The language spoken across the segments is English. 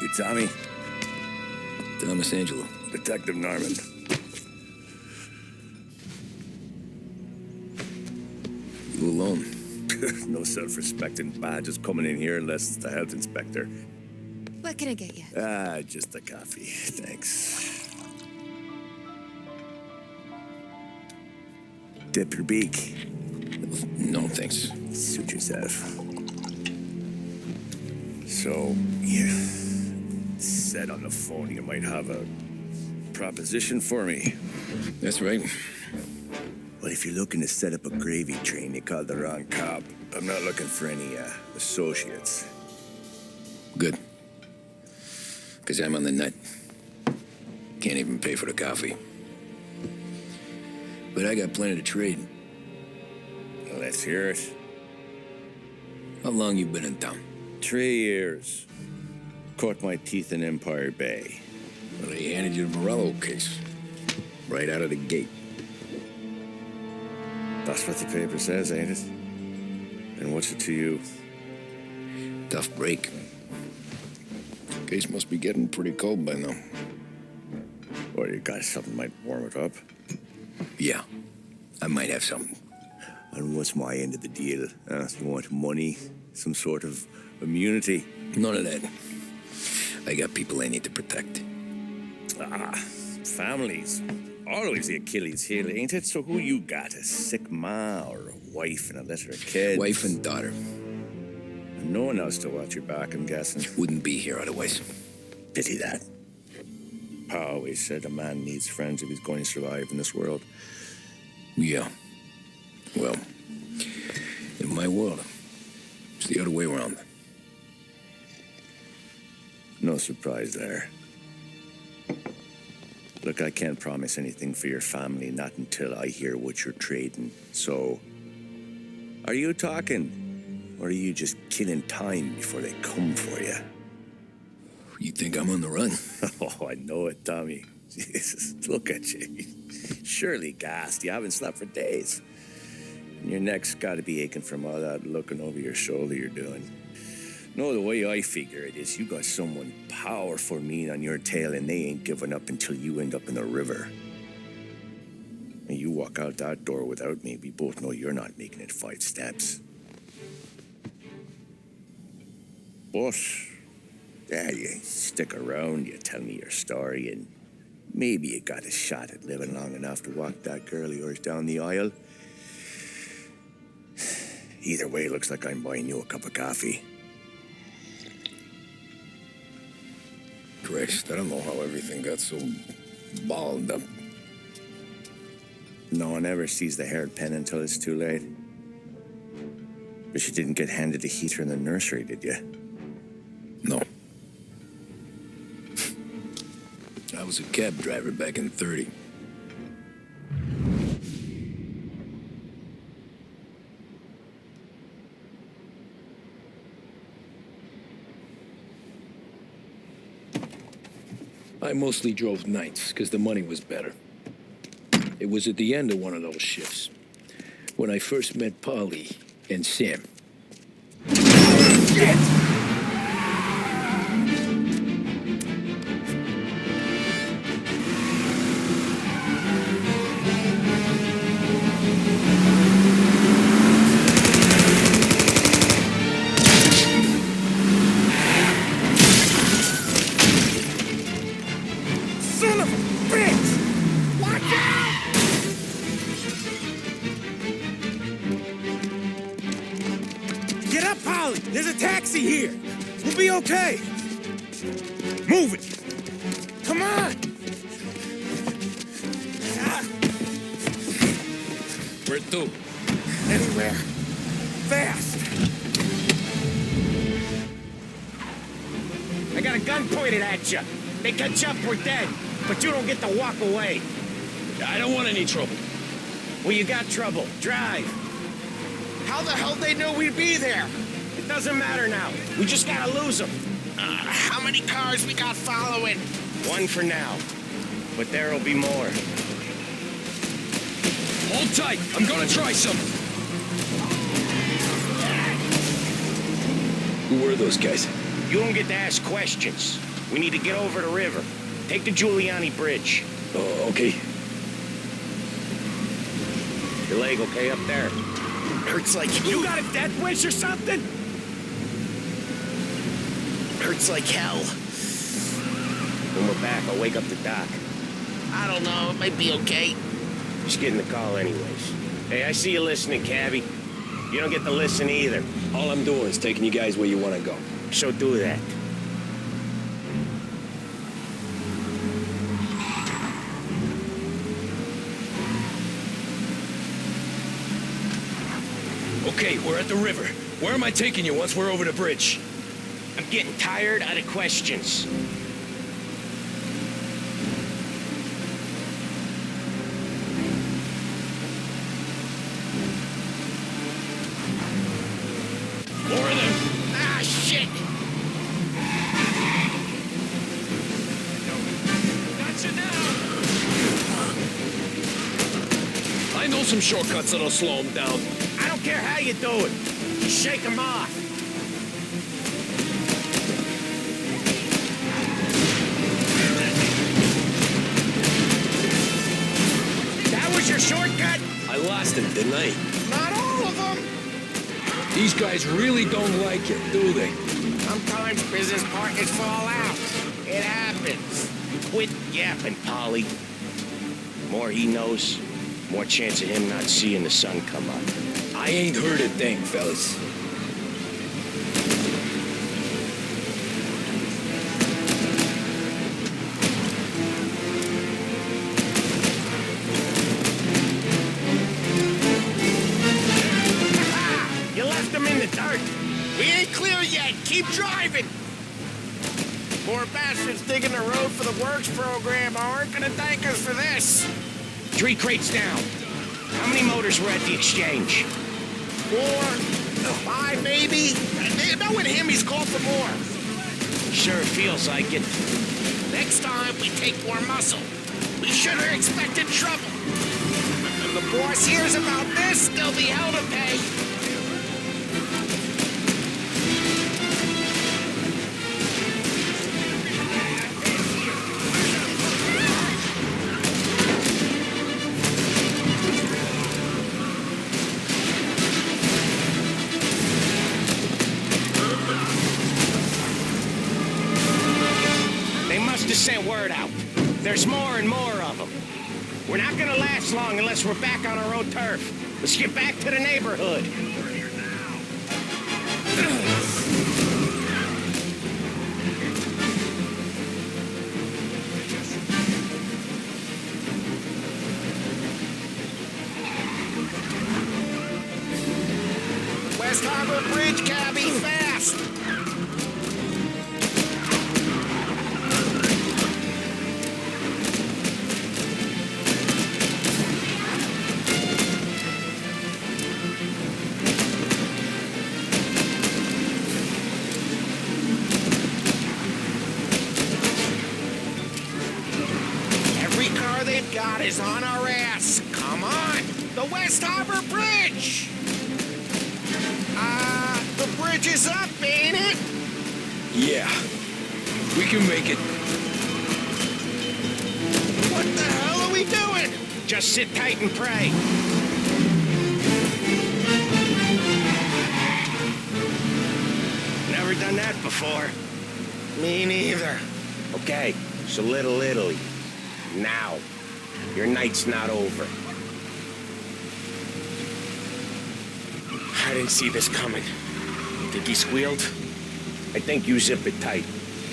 You Tommy? Thomas Angelo. Detective Norman. You alone? No self-respecting badges coming in here unless it's the health inspector. What can I get you? Just a coffee. Thanks. Dip your beak. No, thanks. Suit yourself. So, you said on the phone you might have a proposition for me. That's right. Well, if you're looking to set up a gravy train, you called the wrong cop. I'm not looking for any associates. Good. Because I'm on the nut. Can't even pay for the coffee. But I got plenty to trade. Well, let's hear it. How long you been in town? 3 years. Caught my teeth in Empire Bay. Well, they handed you the Morello case. Right out of the gate. That's what the paper says, ain't it? And what's it to you? Tough break. Case must be getting pretty cold by now. Or you got something might warm it up? Yeah, I might have something. And what's my end of the deal? You want money? Some sort of immunity? None of that. I got people I need to protect. Families. Always the Achilles heel, ain't it? So who you got? A sick ma or a wife and a litter of kids? Wife and daughter. And no one else to watch your back, I'm guessing. Wouldn't be here otherwise. Pity that. Pa always said a man needs friends if he's going to survive in this world. Yeah. Well, in my world, it's the other way around. No surprise there. Look, I can't promise anything for your family, not until I hear what you're trading. So, are you talking? Or are you just killing time before they come for you? You think I'm on the run? Oh, I know it, Tommy. Jesus, look at you. Surely gassed. You haven't slept for days. And your neck's got to be aching from all that looking over your shoulder you're doing. No, the way I figure it is you got someone powerful mean on your tail and they ain't giving up until you end up in the river. And you walk out that door without me, we both know you're not making it 5 steps. But, yeah, you stick around, you tell me your story, and maybe you got a shot at living long enough to walk that girl of yours down the aisle. Either way, looks like I'm buying you a cup of coffee. Christ, I don't know how everything got so balled up. No one ever sees the haired pen until it's too late. But you didn't get handed a heater in the nursery, did you? No. I was a cab driver back in 30. I mostly drove nights because the money was better. It was at the end of one of those shifts when I first met Polly and Sam. Shit! There's a taxi here. We'll be okay. Move it. Come on. Where to? Anywhere. Fast. I got a gun pointed at you. They can jump, we're dead. But you don't get to walk away. I don't want any trouble. Well, you got trouble. Drive. How the hell they knew we'd be there? It doesn't matter now. We just gotta lose them. How many cars we got following? 1 for now. But there'll be more. Hold tight. I'm gonna try something. Who were those guys? You don't get to ask questions. We need to get over the river. Take the Giuliani Bridge. Oh, okay. Your leg okay up there? Hurts like... You got a death wish or something? Hurts like hell. When we're back, I'll wake up the doc. I don't know, it might be okay. Just getting the call anyways. Hey, I see you listening, Cabby. You don't get to listen either. All I'm doing is taking you guys where you want to go. So do that. Okay, we're at the river. Where am I taking you once we're over the bridge? I'm getting tired of the questions. More of them. Ah, shit! Gotcha now. I know some shortcuts that'll slow them down. I don't care how you do it. Just shake them off. That was your shortcut? I lost him, didn't I? Not all of them! These guys really don't like it, do they? Sometimes business partners fall out. It happens. Quit yapping, Polly. More he knows, more chance of him not seeing the sun come up. I ain't heard a thing, fellas. You left him in the dirt. We ain't clear yet. Keep driving. Poor bastards digging the road for the works program aren't gonna thank us for this. 3 crates down. How many motors were at the exchange? 4, 5 maybe. Knowing him, he's called for more. Sure feels like it. Next time, we take more muscle. We should have expected trouble. When the boss hears about this, there'll be hell to pay. They must have sent word out. There's more and more of them. We're not gonna last long unless we're back on our own turf. Let's get back to the neighborhood. West Harbor Bridge, cabby, fast! Every car they've got is on our ass. Come on! The West Harbor Bridge! The bridge is up, ain't it? Yeah. We can make it. What the hell are we doing? Just sit tight and pray. Never done that before. Me neither. Okay, so Little Italy. Now. Your night's not over. I didn't see this coming. Think he squealed? I think you zip it tight.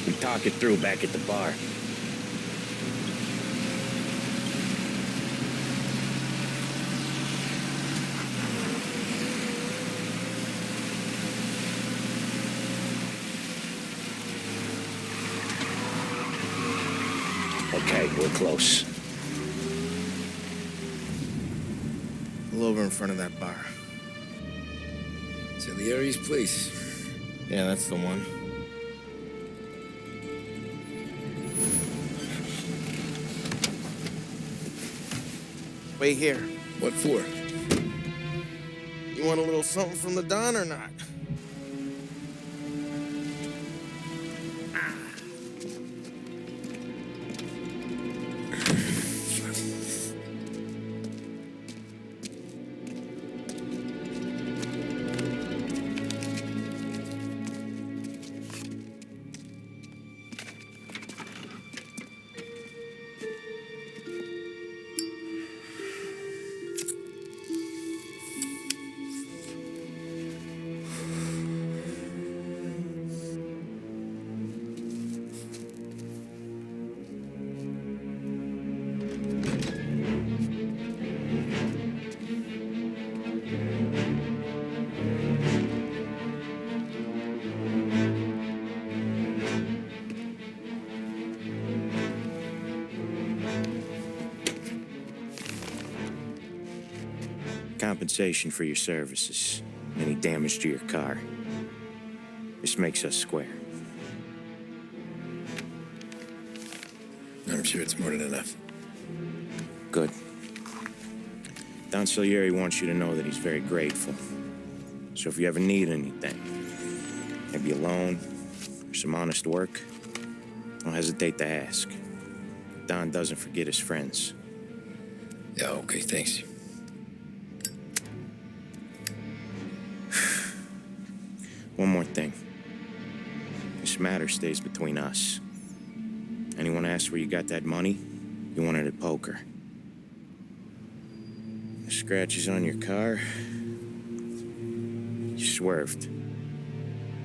We talk it through back at the bar. Okay, we're close. Pull over in front of that bar. Salieri's place. Yeah, that's the one. Wait here. What for? You want a little something from the Don or not? compensation for your services, any damage to your car. This makes us square. I'm sure it's more than enough. Good. Don Salieri wants you to know that he's very grateful. So if you ever need anything, maybe a loan or some honest work, don't hesitate to ask. Don doesn't forget his friends. Yeah, okay, thanks. One more thing. This matter stays between us. Anyone asks where you got that money, you won it at poker. The scratches on your car, you swerved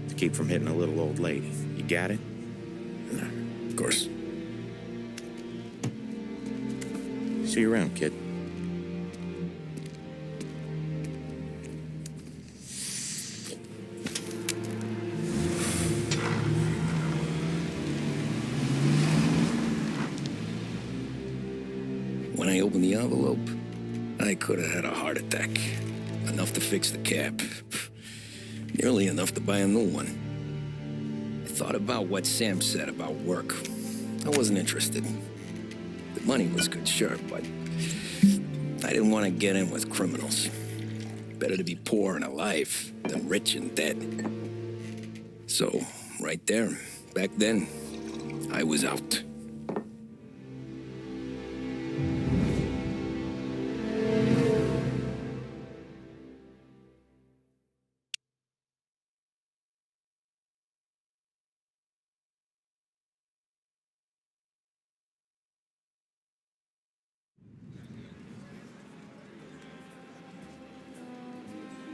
to keep from hitting a little old lady. You got it? Of course. See you around, kid. When I opened the envelope, I could have had a heart attack. Enough to fix the cap. Nearly enough to buy a new one. I thought about what Sam said about work. I wasn't interested. The money was good, sure, but I didn't want to get in with criminals. Better to be poor and alive than rich and dead. So, right there, back then, I was out.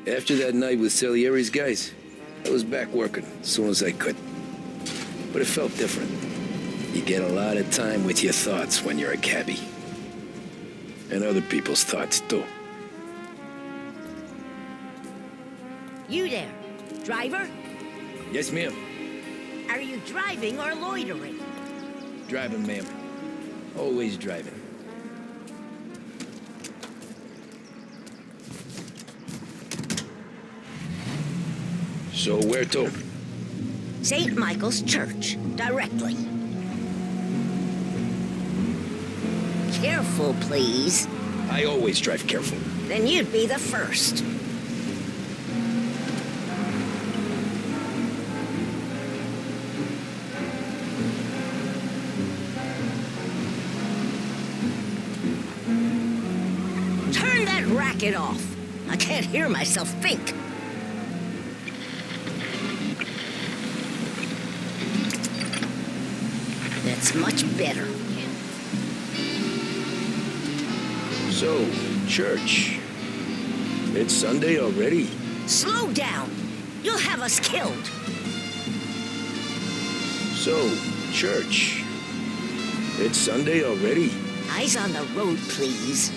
After that night with Salieri's guys, I was back working as soon as I could. But it felt different. You get a lot of time with your thoughts when you're a cabbie. And other people's thoughts, too. You there, driver? Yes, ma'am. Are you driving or loitering? Driving, ma'am. Always driving. So where to? St. Michael's Church, directly. Careful, please. I always drive careful. Then you'd be the first. Turn that racket off. I can't hear myself think. That's much better. So, church. It's Sunday already. Slow down. You'll have us killed. So, church. It's Sunday already. Eyes on the road, please.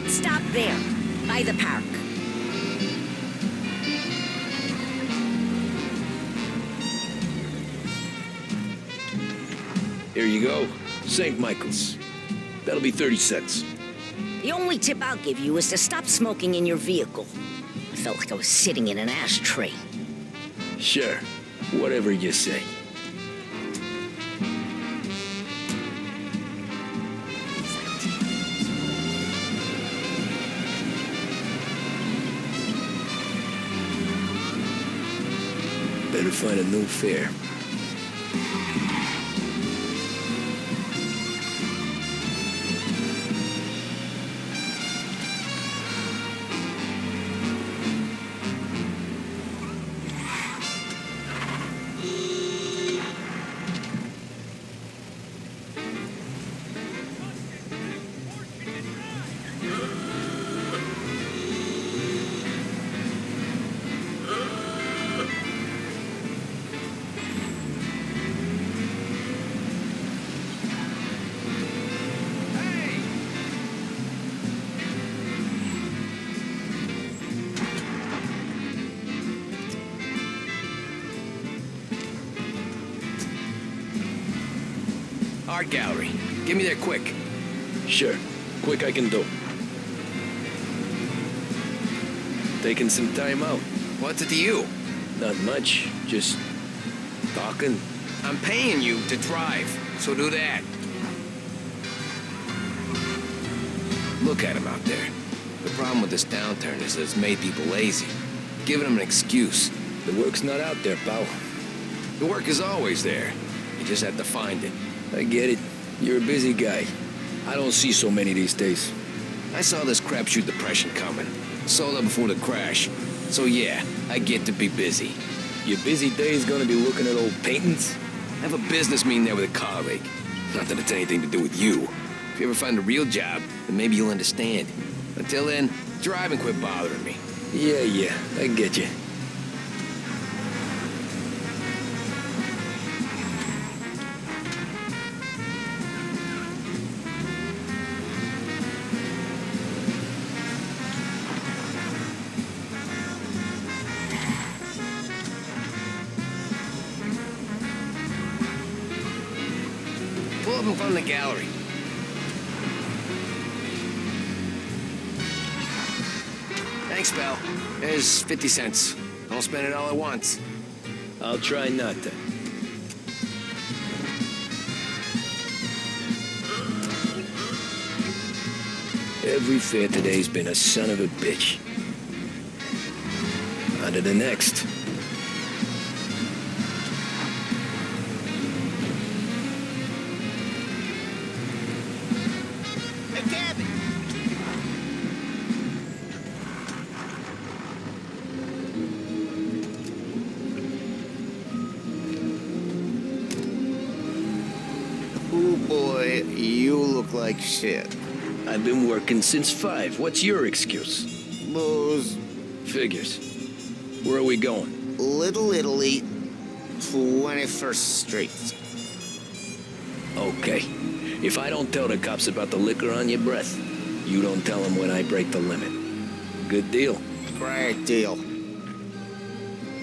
Stop there, by the park. Here you go. St. Michael's. That'll be 30 cents. The only tip I'll give you is to stop smoking in your vehicle. I felt like I was sitting in an ashtray. Sure. Whatever you say. Better find a new fare. art gallery. Get me there quick. Sure. Quick I can do. Taking some time out. What's it to you? Not much. Just talking. I'm paying you to drive, so do that. Look at him out there. The problem with this downturn is that it's made people lazy. Giving them an excuse. The work's not out there, pal. The work is always there. You just have to find it. I get it. You're a busy guy. I don't see so many these days. I saw this crapshoot depression coming. Sold up before the crash. So yeah, I get to be busy. Your busy day's gonna be looking at old paintings? I have a business meeting there with a colleague. Not that it's anything to do with you. If you ever find a real job, then maybe you'll understand. Until then, drive and quit bothering me. Yeah, I get you. Pull up in front of the gallery. Thanks, pal. There's 50 cents. Don't spend it all at once. I'll try not to. Every fair today's been a son of a bitch. On to the next. Hey, Cabby! Oh boy, you look like shit. I've been working since 5. What's your excuse? Booze. Figures. Where are we going? Little Italy, 21st Street. Okay. If I don't tell the cops about the liquor on your breath, you don't tell them when I break the limit. Good deal. Great deal.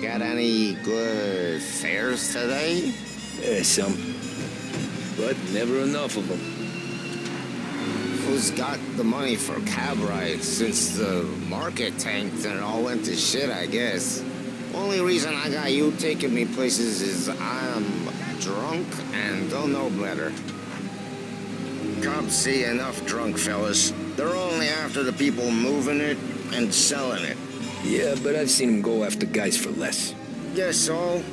Got any good fares today? Yeah, some. But never enough of them. Who's got the money for cab rides since the market tanked and it all went to shit, I guess? Only reason I got you taking me places is I'm drunk and don't know better. Cops see enough drunk fellas. They're only after the people moving it and selling it. Yeah, but I've seen them go after guys for less. Guess so.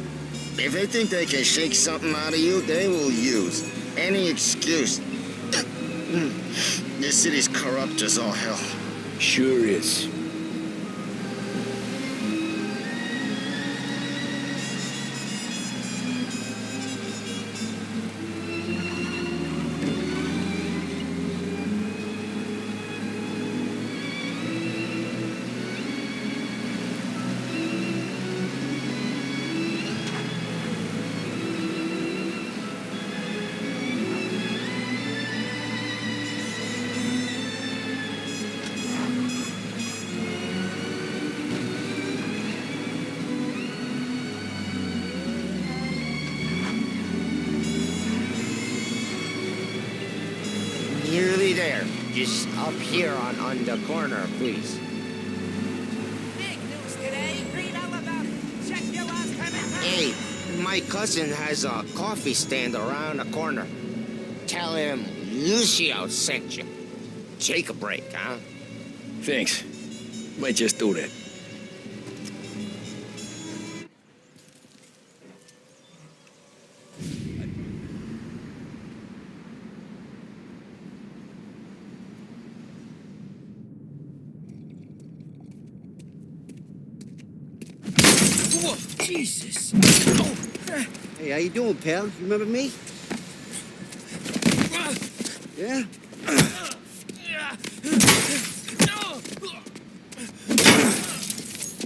If they think they can shake something out of you, they will use any excuse. This city's corrupt as all hell. Sure is. Nearly there. Just up here on the corner, please. Big news today. Read all about it. Check your last time in town. Hey, my cousin has a coffee stand around the corner. Tell him Lucio sent you. Take a break, huh? Thanks. Might just do that. Whoa, Jesus! Hey, how you doing, pal? You remember me? Yeah?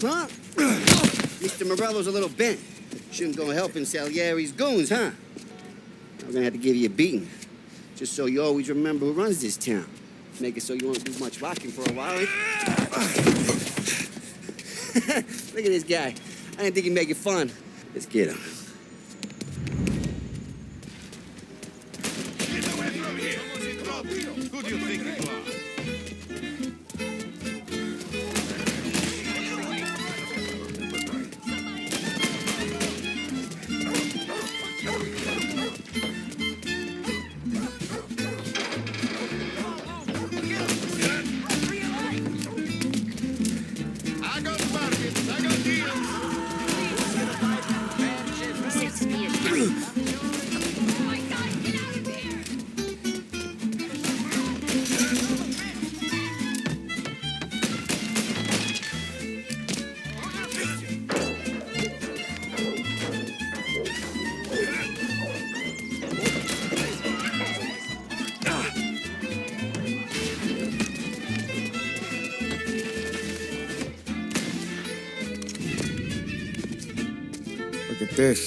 Huh? Mr. Morello's a little bent. Shouldn't go helping Salieri's goons, huh? I'm gonna have to give you a beating. Just so you always remember who runs this town. Make it so you won't do much rocking for a while. Look at this guy. I didn't think he'd make it fun. Let's get him. Who do you think you are? I got markets, I got deals. Oh my God, get out of here! Look at this.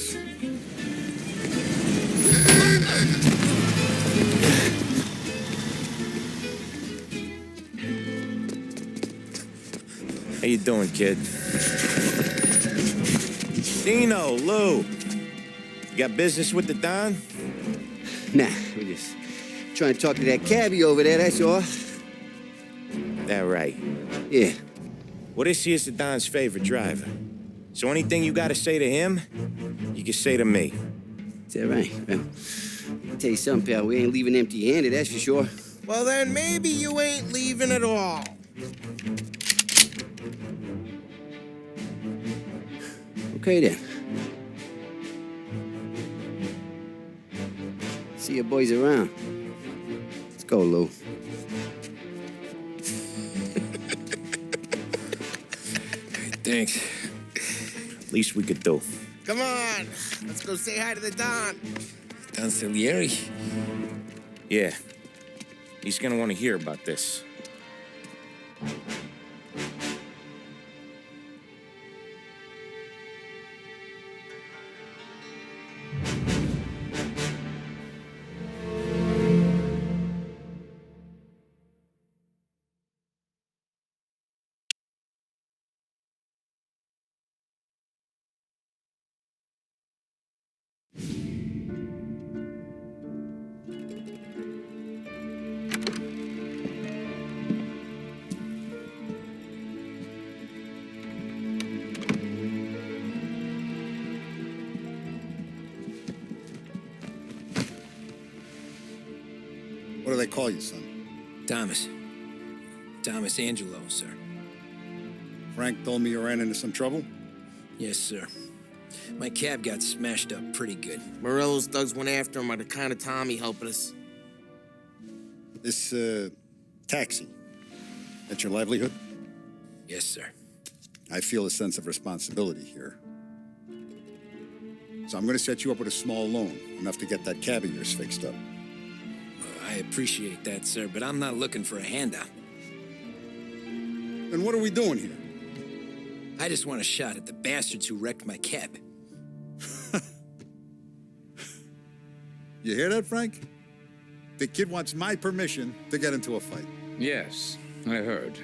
How you doing, kid? Dino, Lou. You got business with the Don? Nah, we just trying to talk to that cabbie over there, that's all. That right. Yeah. Well, this here's the Don's favorite driver. So anything you gotta say to him, you can say to me. Is that right? Well, I'll tell you something, pal. We ain't leaving empty-handed, that's for sure. Well, then maybe you ain't leaving at all. Okay, then. See your boys around. Let's go, Lou. Thanks. Least we could do. Come on, let's go say hi to the Don. Don Salieri? Yeah. He's gonna want to hear about this. What do they call you, son? Thomas. Thomas Angelo, sir. Frank told me you ran into some trouble? Yes, sir. My cab got smashed up pretty good. Morello's thugs went after him on account of Tommy helping us. This, taxi, that's your livelihood? Yes, sir. I feel a sense of responsibility here. So I'm gonna set you up with a small loan, enough to get that cab of yours fixed up. I appreciate that, sir, but I'm not looking for a handout. Then what are we doing here? I just want a shot at the bastards who wrecked my cab. You hear that, Frank? The kid wants my permission to get into a fight. Yes, I heard.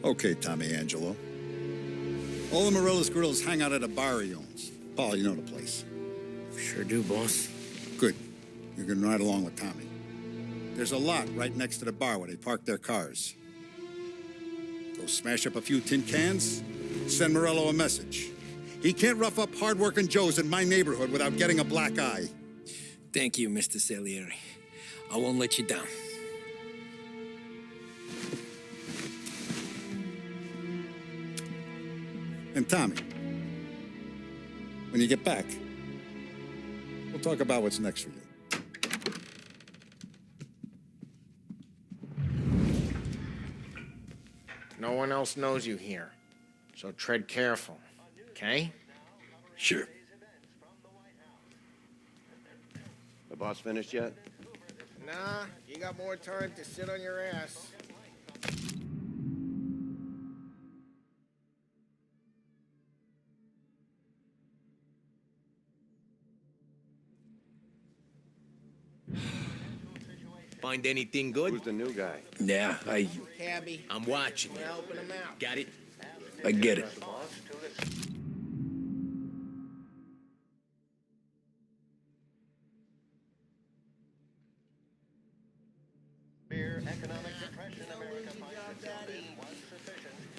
Okay, Tommy Angelo. All the Morello's girls hang out at a bar he owns. Paul, you know the place. Sure do, boss. Good. You can ride along with Tommy. There's a lot right next to the bar where they park their cars. Go smash up a few tin cans, send Morello a message. He can't rough up hard-working Joes in my neighborhood without getting a black eye. Thank you, Mr. Salieri. I won't let you down. And Tommy, when you get back, we'll talk about what's next for you. No one else knows you here, so tread careful, okay? Sure. The boss finished yet? Nah, you got more time to sit on your ass. Find anything good? Who's the new guy? Yeah, Cabby, I'm watching. we're helping him out. Got it? I get it.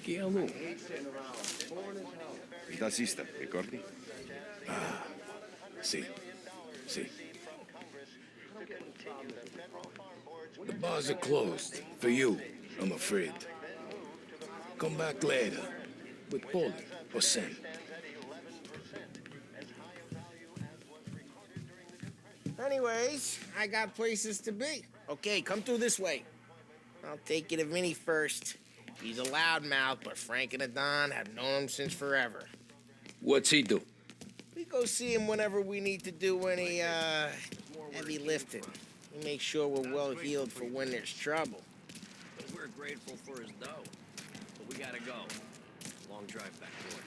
Chi è lui? Il tassista, ricordi? Sì. The bars are closed. For you, I'm afraid. Come back later. With Paulie or Sam. Anyways, I got places to be. Okay, come through this way. I'll take you to Vinny first. He's a loudmouth, but Frank and the Don have known him since forever. What's he do? We go see him whenever we need to do any, heavy lifting. We make sure we're well-heeled for when there's trouble. We're grateful for his dough, but we gotta go. Long drive back north.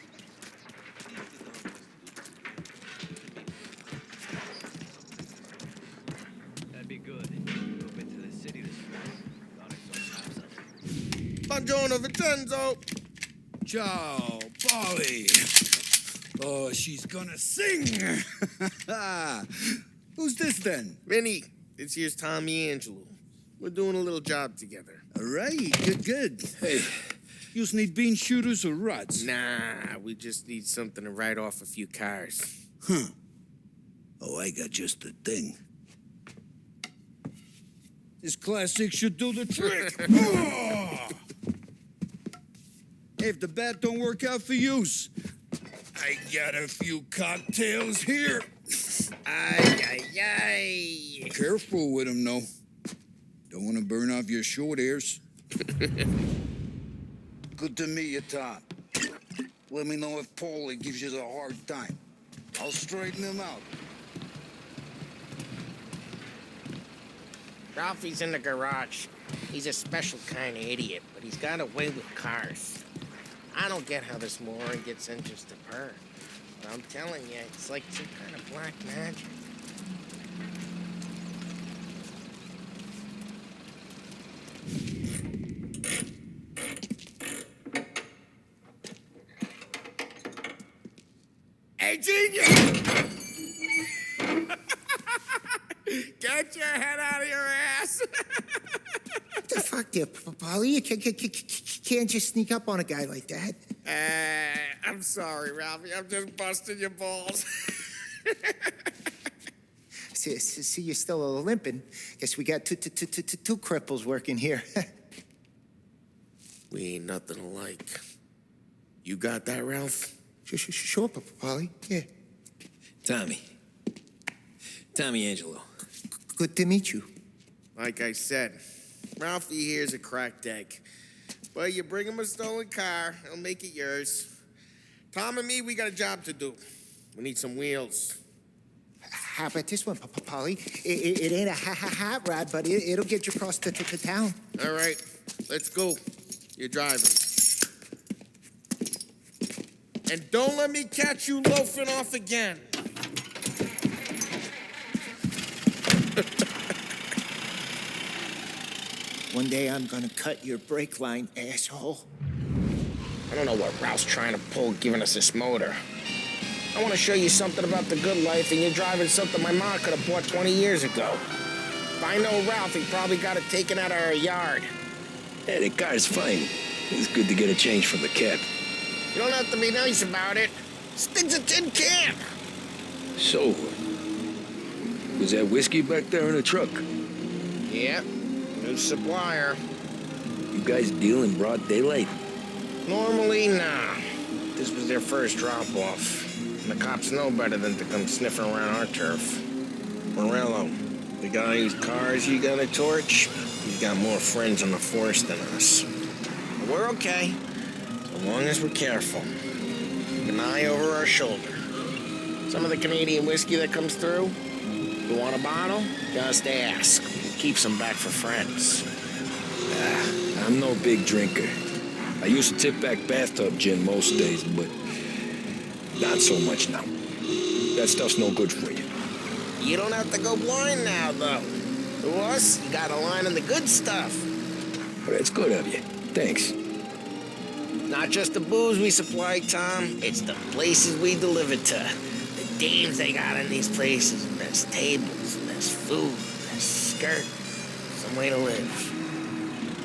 That'd be good. We've been to the city this morning. Thought I saw cops out there. Buongiorno, Vincenzo. Ciao, Polly. Oh, she's gonna sing. Who's this then? Vinny, this here's Tommy Angelo. We're doing a little job together. All right, good. Hey, you need bean shooters or rods? Nah, we just need something to write off a few cars. Huh. Oh, I got just the thing. This classic should do the trick. Oh! If the bat don't work out for use, I got a few cocktails here. Ay. Careful with them, though. Don't want to burn off your short hairs. Good to meet you, Tom. Let me know if Paulie gives you a hard time. I'll straighten him out. Ralphie's in the garage. He's a special kind of idiot, but he's got a way with cars. I don't get how this moron gets interested in her. But I'm telling you, it's like some kind of black magic. Hey, genius! Get your head out of your ass! What the fuck there, Polly? You can't just sneak up on a guy like that. I'm sorry, Ralphie. I'm just busting your balls. See, you're still limping. Guess we got two cripples working here. We ain't nothing alike. You got that, Ralph? Sure, Polly. Yeah. Tommy Angelo. Good to meet you. Like I said, Ralphie here's a cracked egg. But you bring him a stolen car, he'll make it yours. Tom and me, we got a job to do. We need some wheels. How about this one, Polly? It ain't a hot rod, but it'll get you across to town. All right, let's go. You're driving. And don't let me catch you loafing off again. One day I'm gonna cut your brake line, asshole. I don't know what Ralph's trying to pull giving us this motor. I want to show you something about the good life, and you're driving something my mom could have bought 20 years ago. If I know Ralph, he probably got it taken out of our yard. Hey, the car's fine. It's good to get a change from the cab. You don't have to be nice about it. This thing's a tin can. So, was that whiskey back there in the truck? Yep, new supplier. You guys deal in broad daylight? Normally, nah. This was their first drop-off. And the cops know better than to come sniffing around our turf. Morello, the guy whose cars you got a torch, he's got more friends on the force than us. But we're okay, as long as we're careful. Keep an eye over our shoulder. Some of the Canadian whiskey that comes through, you want a bottle? Just ask. It keeps them back for friends. I'm no big drinker. I used to tip back bathtub gin most days, but not so much now. That stuff's no good for you. You don't have to go blind now, though. To us, you got a line on the good stuff. Well, that's good of you. Thanks. Not just the booze we supply, Tom. It's the places we deliver to. The dames they got in these places. And there's tables, and there's food, and there's skirt. Some way to live.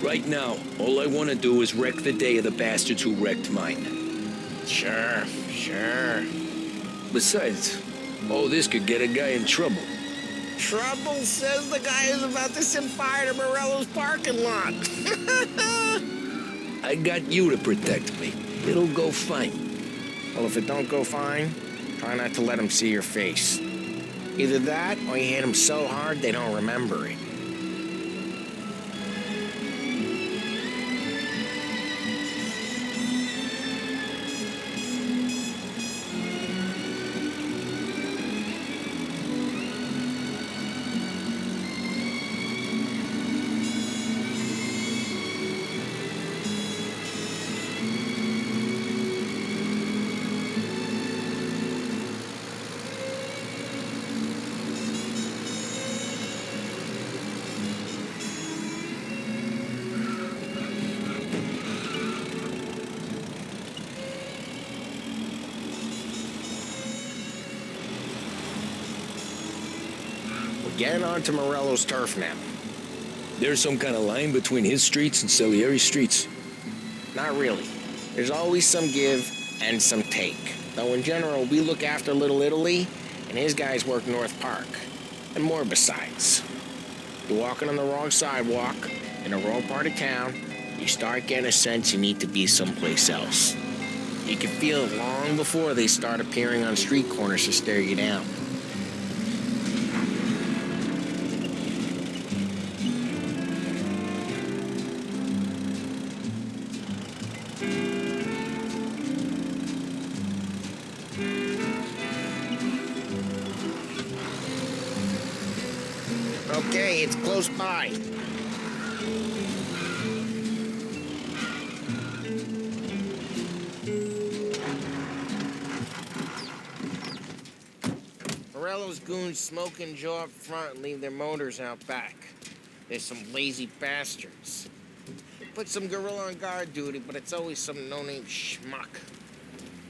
Right now, all I want to do is wreck the day of the bastards who wrecked mine. Sure. Besides, all this could get a guy in trouble. Trouble says the guy is about to set fire to Morello's parking lot. I got you to protect me. It'll go fine. Well, if it don't go fine, try not to let them see your face. Either that, or you hit them so hard they don't remember it. Getting onto Morello's turf now. There's some kind of line between his streets and Salieri's streets. Not really. There's always some give and some take. Though in general, we look after Little Italy, and his guys work North Park. And more besides. You're walking on the wrong sidewalk, in the wrong part of town, you start getting a sense you need to be someplace else. You can feel it long before they start appearing on street corners to stare you down. Okay, it's close by. Morello's goons smoke and jaw up front and leave their motors out back. They're some lazy bastards. They put some gorilla on guard duty, but it's always some no-name schmuck.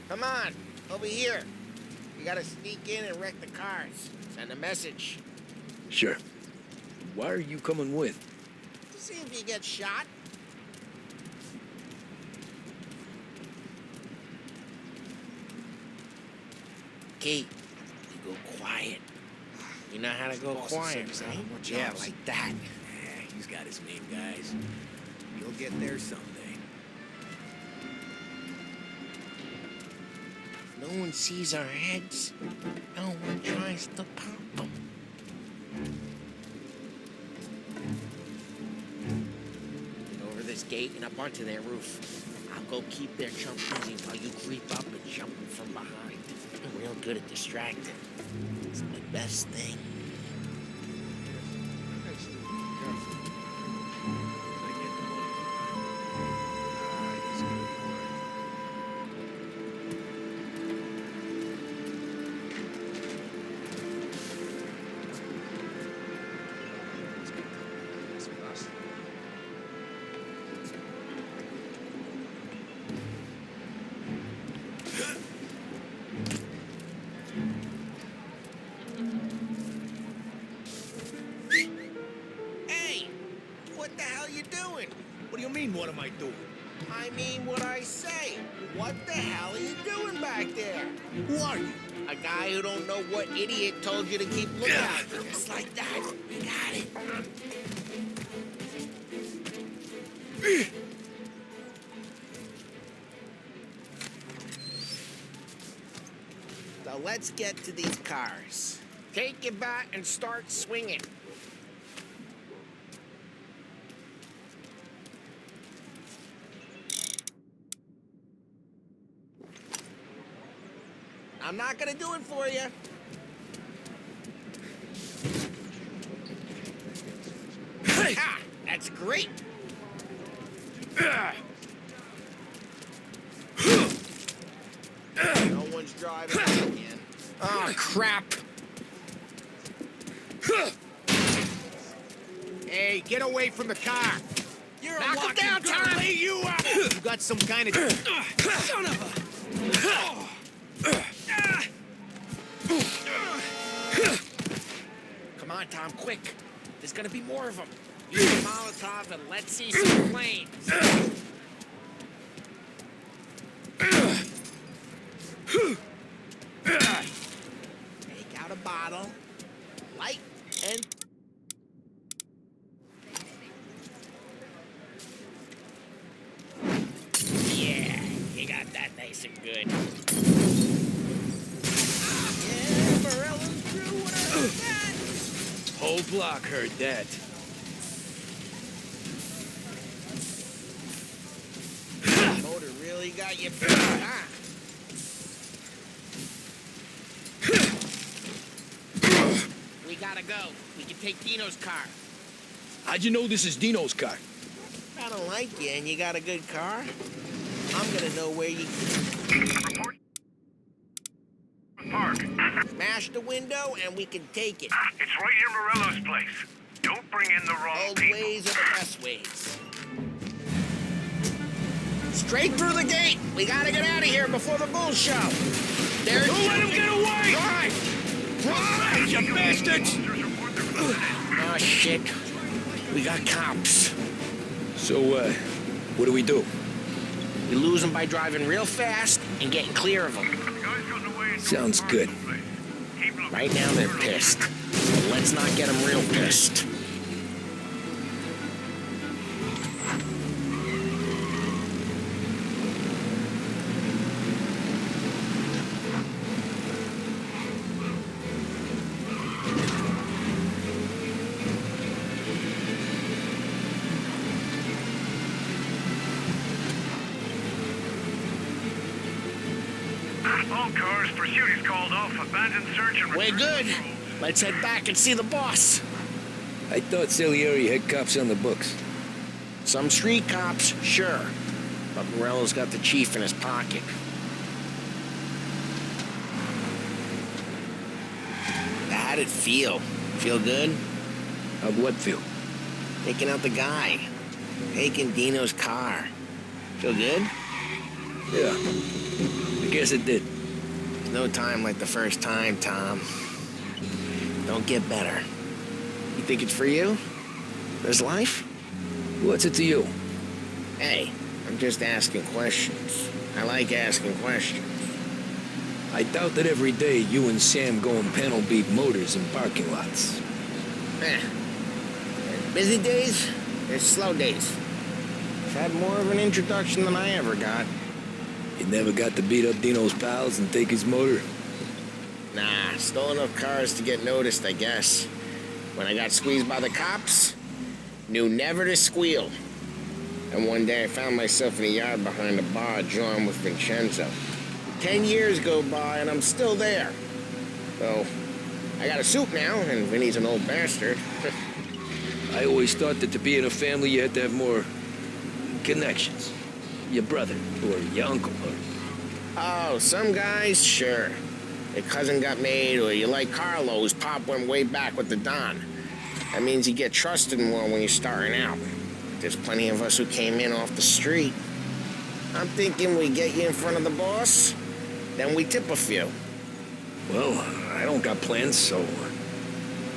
Come on, over here. You gotta sneak in and wreck the cars. Send a message. Sure. Why are you coming with? To see if you get shot. Key, you go quiet. You know how to go quiet, right? Yeah, like that. Yeah, he's got his name, guys. You'll get there someday. If no one sees our heads, no one tries to pop them. Over this gate and up onto their roof. I'll go keep their chump busy while you creep up and jump them from behind. I'm real good at distracting. It's my best thing. What the hell you doing? What do you mean, what am I doing? I mean what I say. What the hell are you doing back there? Who are you? A guy who don't know what idiot told you to keep looking out. Just like that. You got it. So let's get to these cars. Take your bat and start swinging. I'm not gonna do it for you. Ha! That's great. No one's driving again. Oh, crap. Hey, get away from the car. You're Knock him down, Tom. lay you out. You got some kind of... Son of a... Come on, Tom, quick. There's gonna be more of them. Molotov and let's see some flames. Take out a bottle, light, and... Yeah, you got that nice and good. Yeah, Morello's crew would have heard that. Whole block heard that. Motor really got you beat, huh? We gotta go. We can take Dino's car. How'd you know this is Dino's car? I don't like you and you got a good car. I'm gonna know where you... Report. Park. Smash the window and we can take it. It's right near Morello's place. Don't bring in the wrong Old people. ways are the best ways. Straight through the gate. We gotta get out of here before the bulls show. There's... Don't let him get away! Drive! You bastards! Oh, shit. We got cops. So, what do? We lose them by driving real fast and getting clear of them. Sounds good. Right now they're pissed. But let's not get them real pissed. All cars, pursuit is called off. Abandoned search and... We're good. Let's head back and see the boss. I thought Salieri had cops on the books. Some street cops, sure. But Morello's got the chief in his pocket. How'd it feel? Feel good? How'd what feel? Taking out the guy. Taking Dino's car. Feel good? Yeah. I guess it did. There's no time like the first time, Tom. Don't get better. You think it's for you? This life? What's it to you? Hey, I'm just asking questions. I like asking questions. I doubt that every day you and Sam go and panel beat motors in parking lots. There's busy days, there's slow days. I've had more of an introduction than I ever got. You never got to beat up Dino's pals and take his motor? Nah, stole enough cars to get noticed, I guess. When I got squeezed by the cops, knew never to squeal. And one day I found myself in a yard behind a bar drawing with Vincenzo. 10 years go by and I'm still there. So, I got a suit now, and Vinny's an old bastard. I always thought that to be in a family you had to have more connections. Your brother, or your uncle, or... Oh, some guys, sure. Your cousin got made, or you like Carlo's pop went way back with the Don. That means you get trusted more when you're starting out. There's plenty of us who came in off the street. I'm thinking we get you in front of the boss, then we tip a few. Well, I don't got plans, so...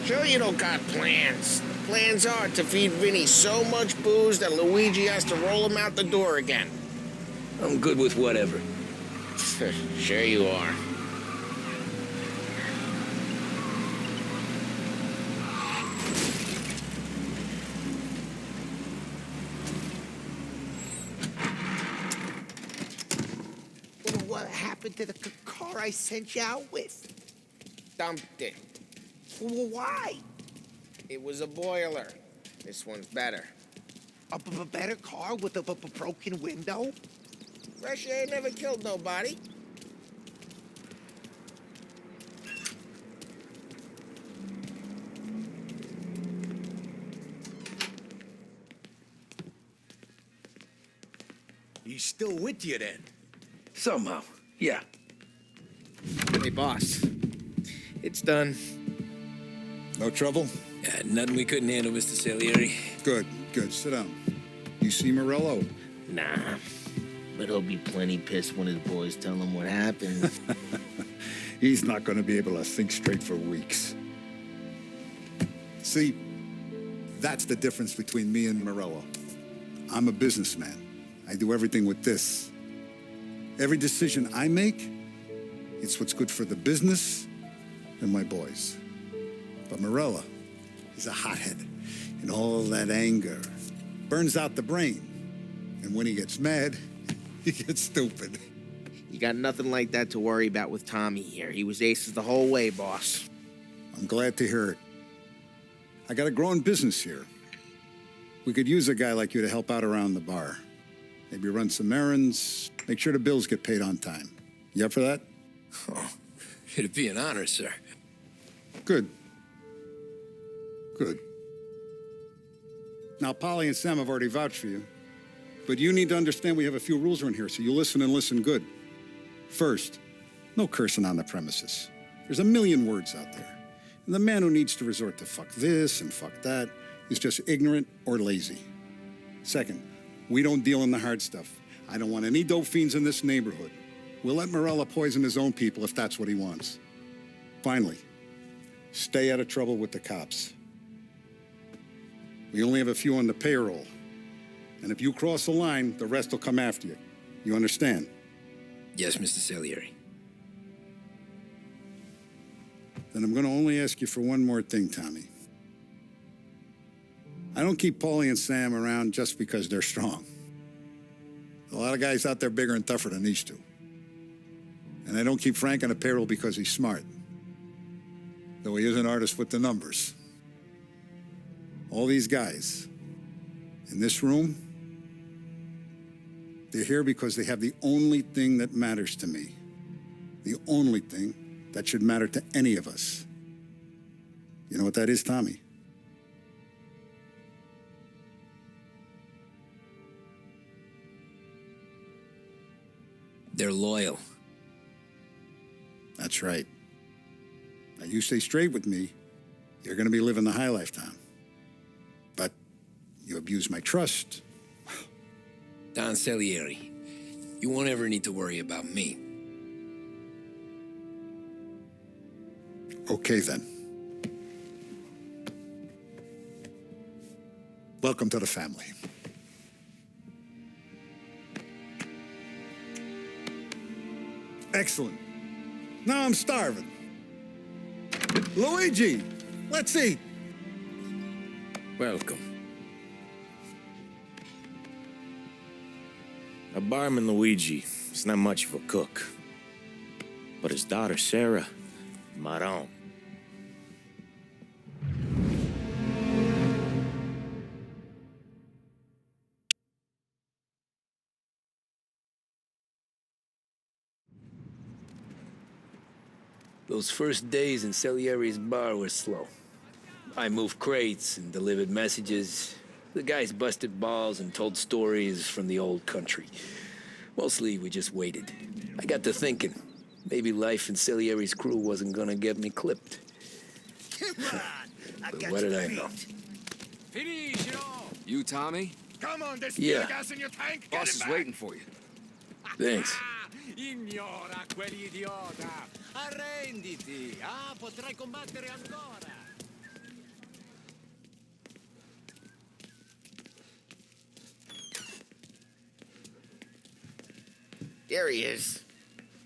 Sure you don't got plans. The plans are to feed Vinny so much booze that Luigi has to roll him out the door again. I'm good with whatever. Sure you are. What happened to the car I sent you out with? Dumped it. Why? It was a boiler. This one's better. A better car with a broken window? Fresh air never killed nobody. He's still with you then? Somehow, yeah. Hey, boss. It's done. No trouble? Yeah, nothing we couldn't handle, Mr. Salieri. Good, good. Sit down. You see Morello? Nah, but he'll be plenty pissed when his boys tell him what happened. He's not going to be able to think straight for weeks. See, That's the difference between me and Morello. I'm a businessman. I do everything with this. Every decision I make, it's what's good for the business and my boys. But Morello, he's a hothead. And all that anger burns out the brain. And when he gets mad, he gets stupid. You got nothing like that to worry about with Tommy here. He was aces the whole way, boss. I'm glad to hear it. I got a growing business here. We could use a guy like you to help out around the bar. Maybe run some errands, make sure the bills get paid on time. You up for that? Oh, it'd be an honor, sir. Good. Good. Now, Polly and Sam have already vouched for you. But you need to understand we have a few rules around here, so you listen and listen good. First, no cursing on the premises. There's a million words out there. And the man who needs to resort to fuck this and fuck that is just ignorant or lazy. Second, we don't deal in the hard stuff. I don't want any dope fiends in this neighborhood. We'll let Morello poison his own people if that's what he wants. Finally, stay out of trouble with the cops. We only have a few on the payroll. And if you cross the line, the rest will come after you. You understand? Yes, Mr. Salieri. Then I'm going to only ask you for one more thing, Tommy. I don't keep Paulie and Sam around just because they're strong. A lot of guys out there bigger and tougher than these two. And I don't keep Frank on the payroll because he's smart. Though he is an artist with the numbers. All these guys in this room, they're here because they have the only thing that matters to me. The only thing that should matter to any of us. You know what that is, Tommy? They're loyal. That's right. Now, you stay straight with me, you're going to be living the high life, Tom. But you abuse my trust. Don Salieri, you won't ever need to worry about me. Okay, then. Welcome to the family. Excellent. Now I'm starving. Luigi, let's eat. Welcome. A barman Luigi is not much of a cook. But his daughter Sarah, Maron. Those first days in Salieri's bar were slow. I moved crates and delivered messages. The guys busted balls and told stories from the old country. Mostly, we just waited. I got to thinking, maybe life in Salieri's crew wasn't gonna get me clipped. But what did I know? You, Tommy? Come on, there's Yeah. gas in your tank. Boss is waiting for you. Thanks. Ignora quell'idiota. Arrenditi. Potrai combattere ancora. There he is.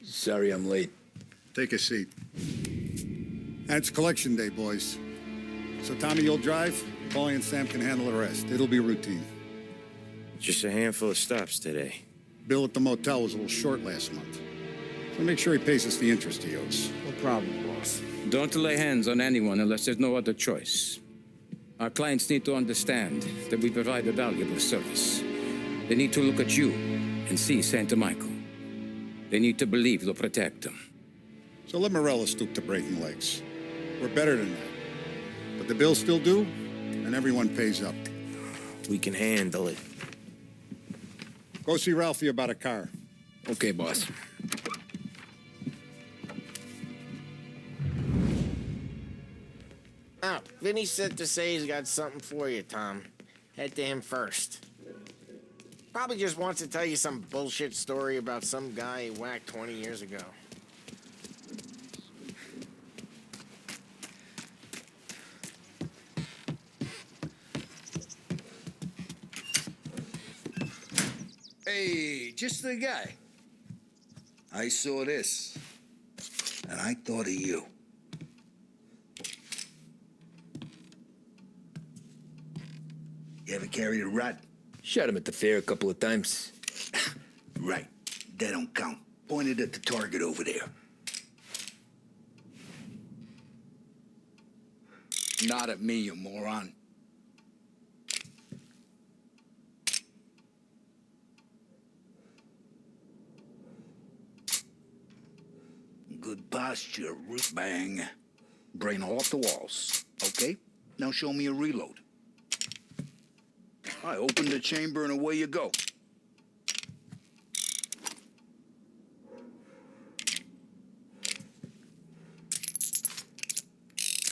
Sorry I'm late. Take a seat. And it's collection day, boys. So Tommy, you'll drive. Paulie and Sam can handle the rest. It'll be routine. Just a handful of stops today. Bill at the motel was a little short last month. So make sure he pays us the interest he owes. No problem, boss. Don't lay hands on anyone unless there's no other choice. Our clients need to understand that we provide a valuable service. They need to look at you and see Santa Michael. They need to believe you'll protect them. So let Morello stoop to breaking legs. We're better than that. But the bill's still due, and everyone pays up. We can handle it. Go see Ralphie about a car. Okay, boss. Oh, Vinny said to say he's got something for you, Tom. Head to him first. Probably just wants to tell you some bullshit story about some guy he whacked 20 years ago. Hey, just the guy. I saw this, and I thought of you. You ever carried a rat? Shot him at the fair a couple of times. Right. That don't count. Pointed at the target over there. Not at me, you moron. Good posture, root bang. Brain off the walls. Okay, now show me a reload. I open the chamber and away you go.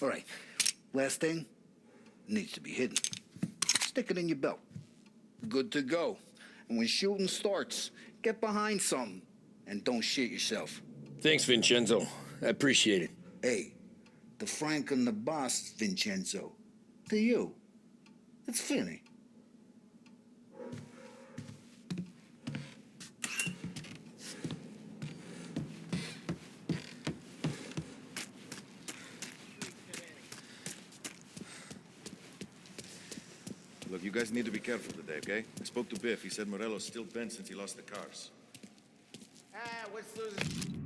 All right, last thing, needs to be hidden. Stick it in your belt. Good to go. And when shooting starts, get behind something and don't shit yourself. Thanks, Vincenzo. I appreciate it. Hey, the Frank and the boss, Vincenzo. To you. It's Finny. Look, you guys need to be careful today, okay? I spoke to Biff. He said Morello's still bent since he lost the cars. What's losing?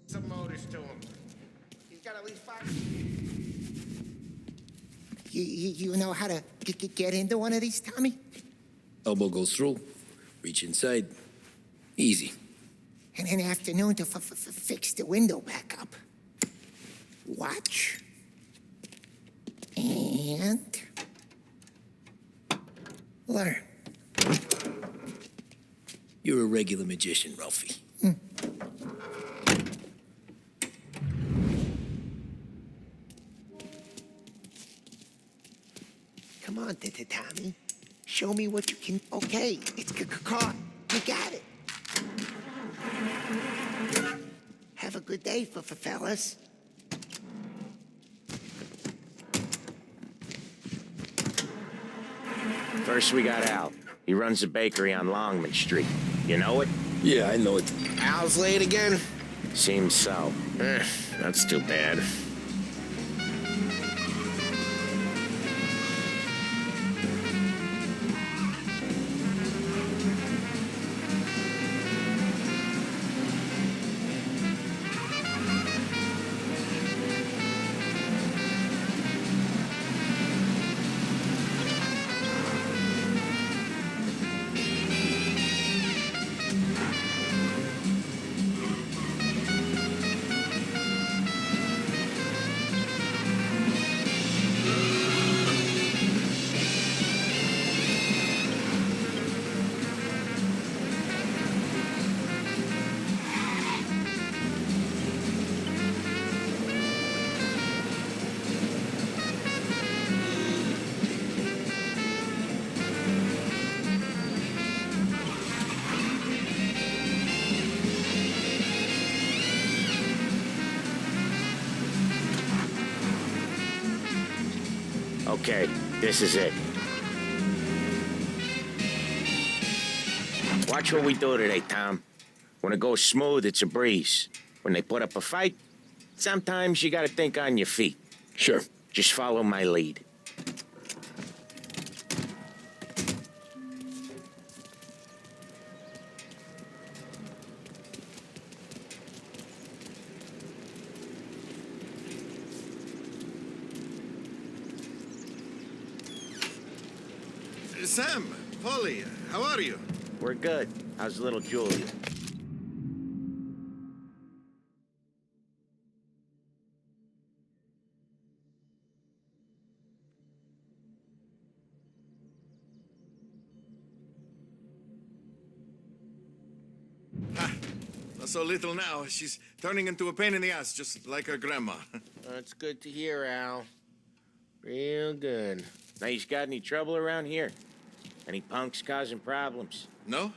Some motors to him. He's got at least 5. You know how to get into one of these, Tommy? Elbow goes through. Reach inside. Easy. And an afternoon to fix the window back up. Watch. And learn. You're a regular magician, Ralphie. Come on, Tommy. Show me what you can. Okay, it's caught. You got it. Have a good day, fellas. First, we got Al. He runs a bakery on Longman Street. You know it? Yeah, I know it. Al's late again? Seems so. That's too bad. Okay, this is it. Watch what we do today, Tom. When it goes smooth, it's a breeze. When they put up a fight, sometimes you gotta think on your feet. Sure. Just follow my lead. Sam, Polly, how are you? We're good. How's little Julia? Not so little now. She's turning into a pain in the ass, just like her grandma. That's good to hear, Al. Real good. Now, you got any trouble around here? Any punks causing problems? No.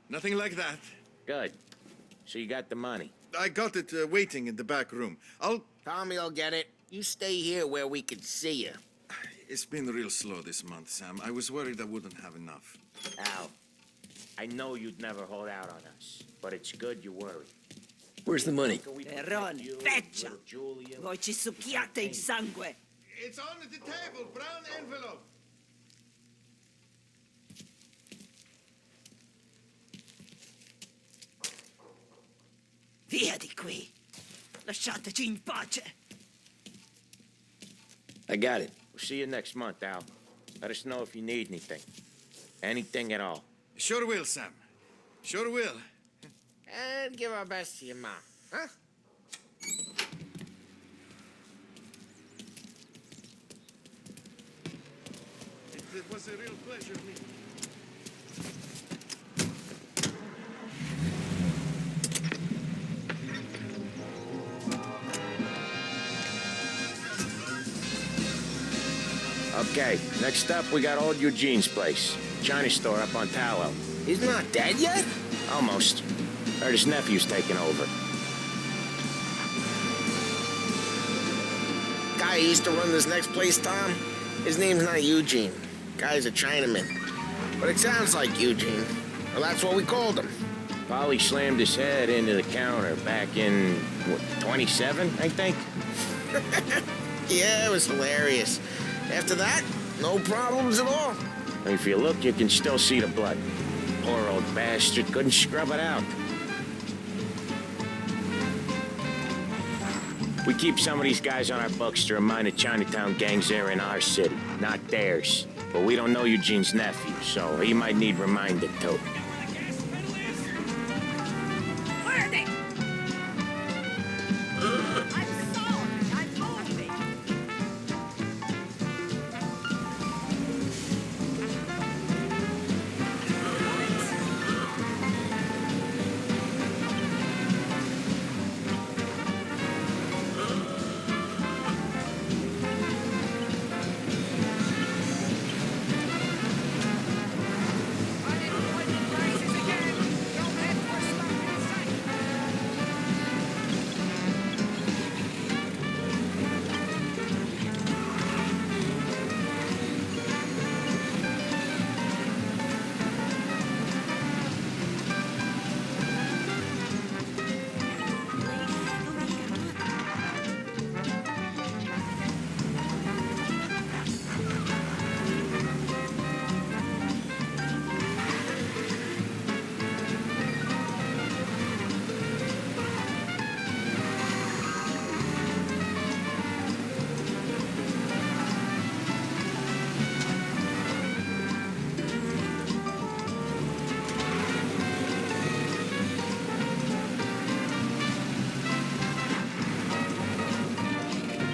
Nothing like that. Good. So you got the money? I got it waiting in the back room. Tommy will get it. You stay here where we can see you. It's been real slow this month, Sam. I was worried I wouldn't have enough. Al, I know you'd never hold out on us, but it's good you worry. Where's the money? Peron, feccia! Voi ci succhiate il sangue! It's on the table, brown envelope. Via di qui! Lasciateci in pace! I got it. We'll see you next month, Al. Let us know if you need anything. Anything at all. Sure will, Sam. Sure will. And give our best to your mom, huh? It was a real pleasure meeting you. Okay, next up we got old Eugene's place. China store up on Tallow. He's not dead yet? Almost. Heard his nephew's taking over. Guy who used to run this next place, Tom, his name's not Eugene. Guy's a Chinaman. But it sounds like Eugene. Well, that's what we called him. Polly slammed his head into the counter back in, what, 27, I think? Yeah, it was hilarious. After that, no problems at all. If you look, you can still see the blood. Poor old bastard couldn't scrub it out. We keep some of these guys on our books to remind the Chinatown gangs they're in our city, not theirs. But we don't know Eugene's nephew, so he might need reminded too. Where are they? I'm sorry, I'm moving!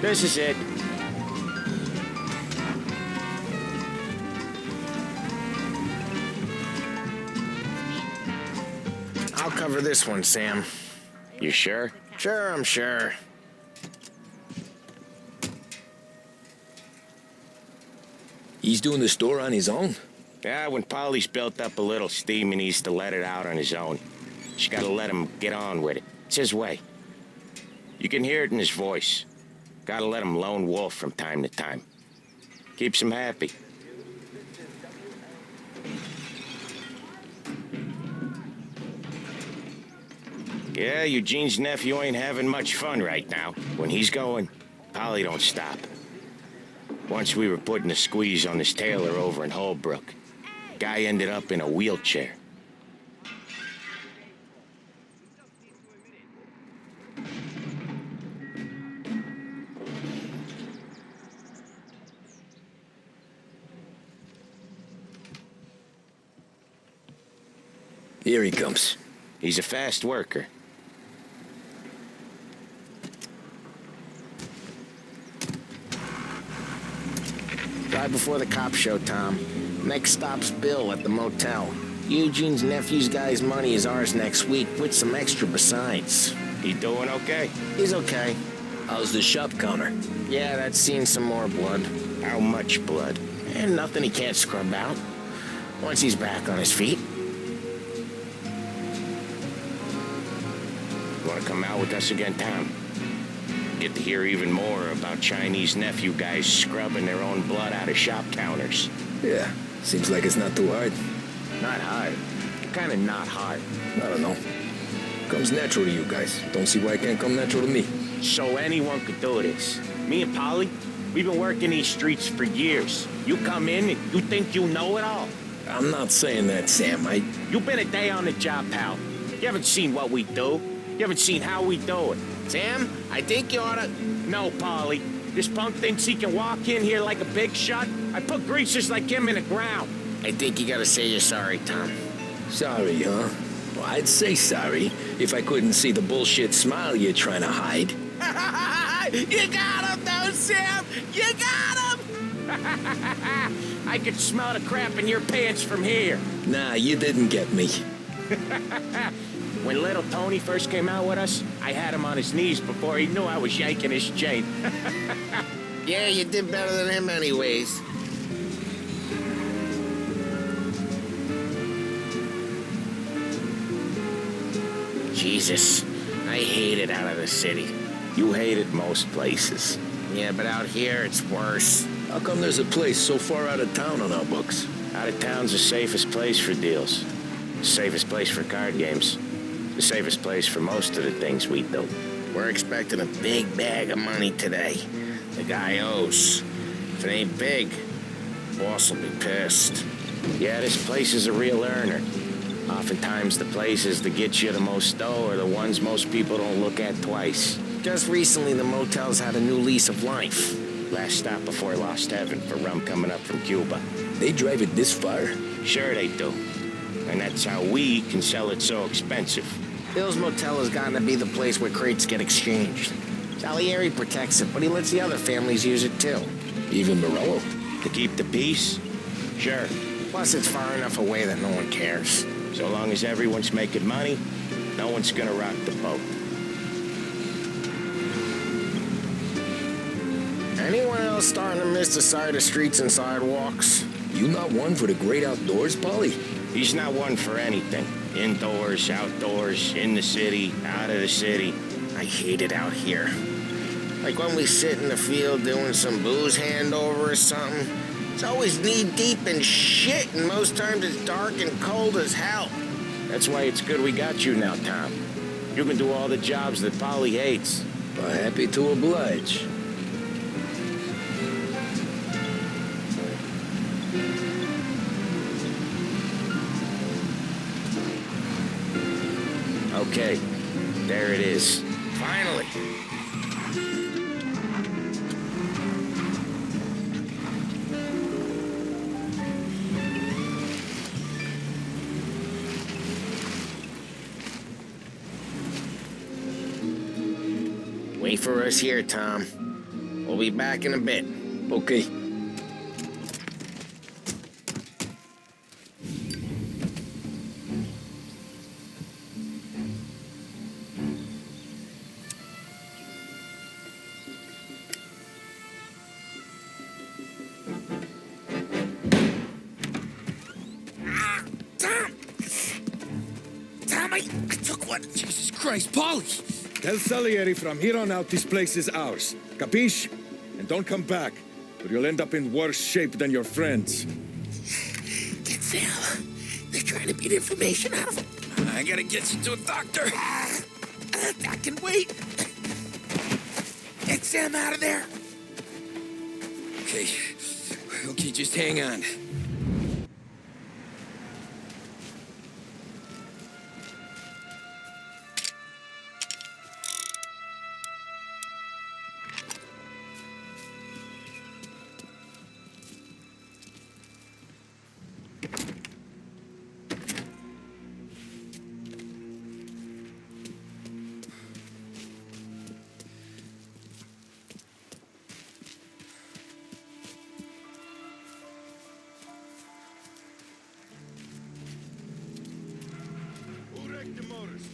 This is it. I'll cover this one, Sam. You sure? Sure, I'm sure. He's doing the store on his own? Yeah, when Polly's built up a little steam, he needs to let it out on his own. Just gotta let him get on with it. It's his way. You can hear it in his voice. Gotta let him lone wolf from time to time. Keeps him happy. Yeah, Eugene's nephew ain't having much fun right now. When he's going, Polly don't stop. Once we were putting a squeeze on this tailor over in Holbrook. Guy ended up in a wheelchair. Here he comes. He's a fast worker. Right before the cop show, Tom. Next stop's Bill at the motel. Eugene's nephew's guy's money is ours next week, with some extra besides. He doing okay? He's okay. How's the shop counter? Yeah, that's seen some more blood. How much blood? And nothing he can't scrub out. Once he's back on his feet. You want to come out with us again, Tom? Get to hear even more about Chinese nephew guys scrubbing their own blood out of shop counters. Yeah, seems like it's not too hard. Not hard. Kind of not hard. I don't know. Comes natural to you guys. Don't see why it can't come natural to me. So anyone could do this. Me and Polly, we've been working these streets for years. You come in and you think you know it all. I'm not saying that, Sam. You've been a day on the job, pal. You haven't seen what we do. You haven't seen how we do it. Sam, I think you oughta... No, Polly. This punk thinks he can walk in here like a big shot. I put greasers like him in the ground. I think you gotta say you're sorry, Tom. Sorry, huh? Well, I'd say sorry if I couldn't see the bullshit smile you're trying to hide. You got him, though, Sam! You got him! I could smell the crap in your pants from here. Nah, you didn't get me. When little Tony first came out with us, I had him on his knees before he knew I was yanking his chain. Yeah, you did better than him anyways. Jesus, I hate it out of the city. You hated most places. Yeah, but out here, it's worse. How come there's a place so far out of town on our books? Out of town's the safest place for deals. The safest place for card games. The safest place for most of the things we do. We're expecting a big bag of money today. The guy owes. If it ain't big, boss will be pissed. Yeah, this place is a real earner. Oftentimes the places that get you the most dough are the ones most people don't look at twice. Just recently, the motel's had a new lease of life. Last stop before Lost Heaven for rum coming up from Cuba. They drive it this far? Sure they do. And that's how we can sell it so expensive. Bill's Motel has gotten to be the place where crates get exchanged. Salieri protects it, but he lets the other families use it too. Even Morello? To keep the peace? Sure. Plus, it's far enough away that no one cares. So long as everyone's making money, no one's gonna rock the boat. Anyone else starting to miss the side of streets and sidewalks? You not one for the great outdoors, Polly? He's not one for anything. Indoors, outdoors, in the city, out of the city. I hate it out here. Like when we sit in the field doing some booze handover or something. It's always knee-deep in shit, and most times it's dark and cold as hell. That's why it's good we got you now, Tom. You can do all the jobs that Polly hates. Well, happy to oblige. Okay, there it is. Finally. Wait for us here, Tom. We'll be back in a bit. Okay. I took one. Jesus Christ, Polly! Tell Salieri from here on out this place is ours. Capiche? And don't come back, or you'll end up in worse shape than your friends. Get Sal. They're trying to beat information out of him. I gotta get you to a doctor. I can wait. Get Sam out of there. Okay. Okay, just hang on.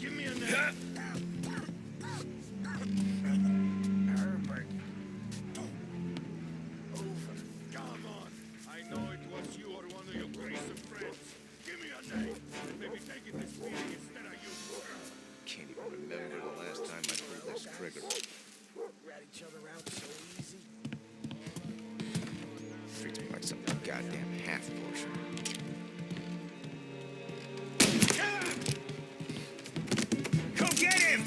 Give me a name. Herbert. Over. Come on. I know it was you or one of your crazy friends. Give me a name. Maybe taking this meeting instead of you. Can't even remember the trigger. Rat each other out so easy. Treats me like some goddamn half portion. Go get him!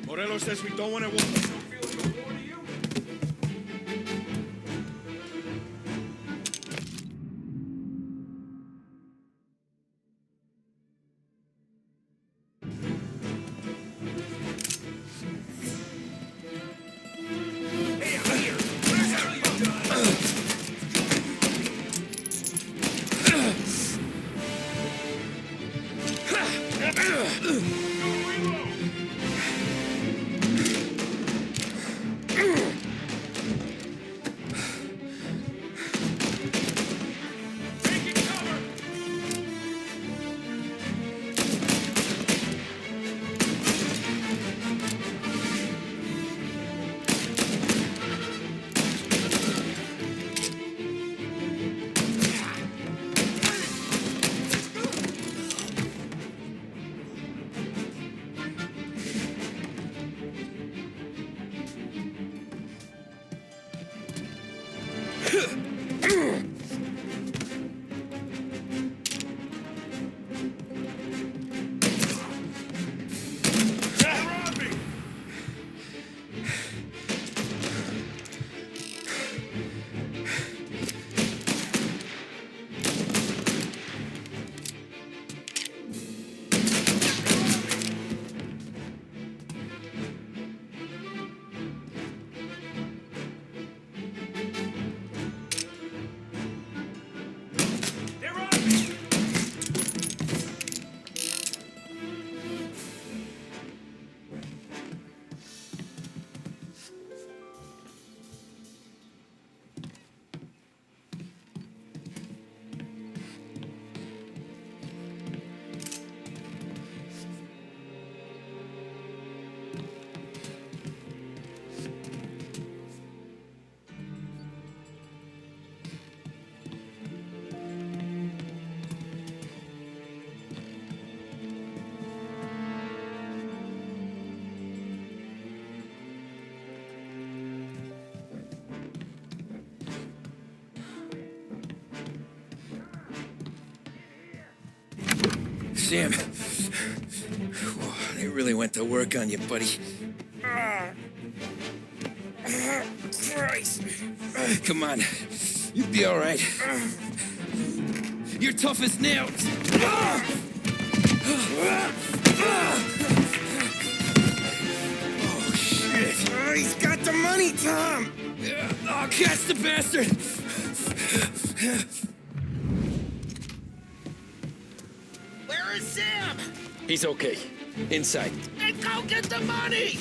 Morello says we don't want to walk. Sam. Whoa, they really went to work on you, buddy. Christ. Come on. You'll be all right. You're tough as nails. Oh, shit. Oh, he's got the money, Tom. Oh, catch the bastard. Where is Sam? He's okay. Inside. And go get the money!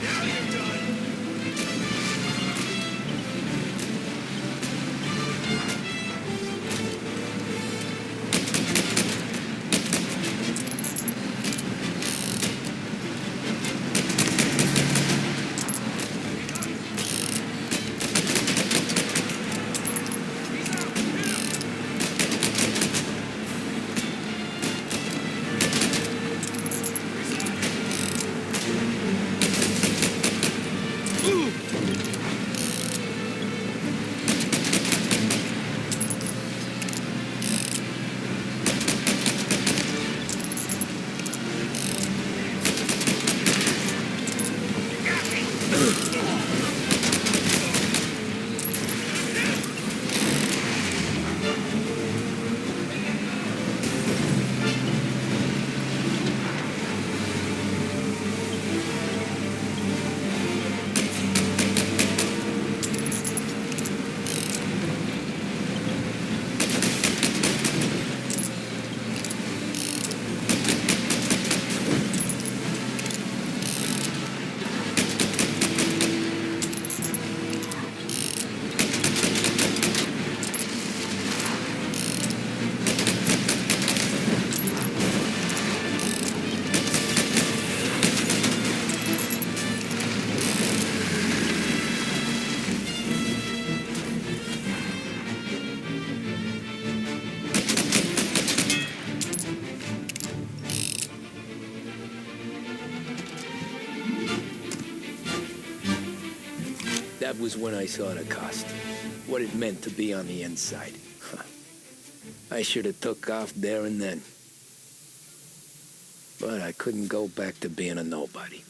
Now you're done. That was when I saw the cost. What it meant to be on the inside. I should have took off there and then. But I couldn't go back to being a nobody.